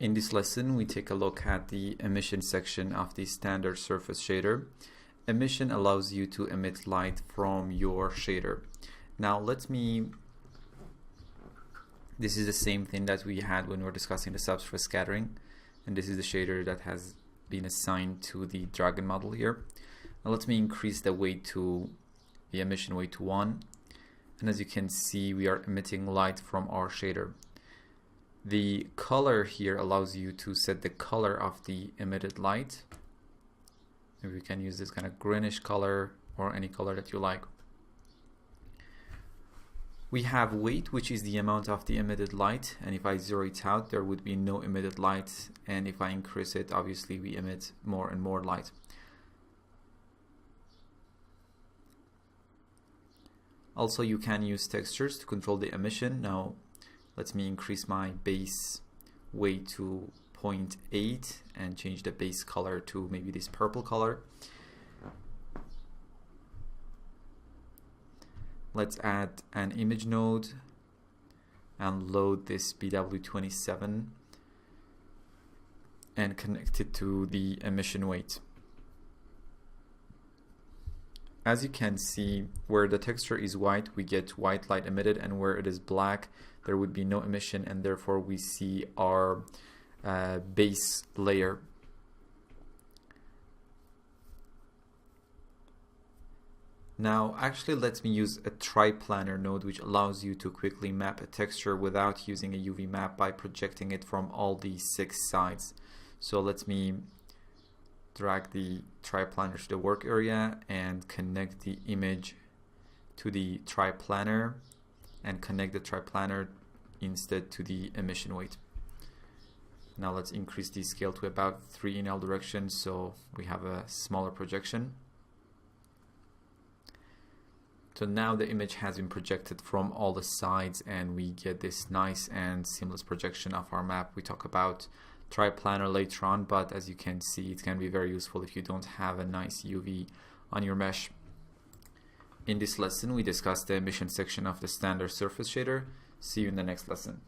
In this lesson, we take a look at the emission section of the standard surface shader. Emission allows you to emit light from your shader. Now this is the same thing that we had when we were discussing the subsurface scattering, and this is the shader that has been assigned to the Dragon model here. Now let me increase the emission weight to 1, and as you can see, we are emitting light from our shader. The color here allows you to set the color of the emitted light. Maybe we can use this kind of greenish color or any color that you like. We have weight, which is the amount of the emitted light, and if I zero it out, there would be no emitted light, and if I increase it, obviously we emit more and more light. Also, you can use textures to control the emission. Now let me increase my base weight to 0.8 and change the base color to maybe this purple color. Let's add an image node and load this BW27 and connect it to the emission weight. As you can see, where the texture is white, we get white light emitted, and where it is black, there would be no emission, and therefore we see our base layer. Now actually let me use a triplanar node, which allows you to quickly map a texture without using a UV map by projecting it from all the 6 sides. So let me drag the triplanar to the work area and connect the image to the triplanar and connect the triplanar instead to the emission weight. Now let's increase the scale to about 3 in all directions so we have a smaller projection. So now the image has been projected from all the sides and we get this nice and seamless projection of our map. We talk about triplanar later on, but as you can see, it can be very useful if you don't have a nice UV on your mesh. In this lesson, we discussed the emission section of the standard surface shader. See you in the next lesson.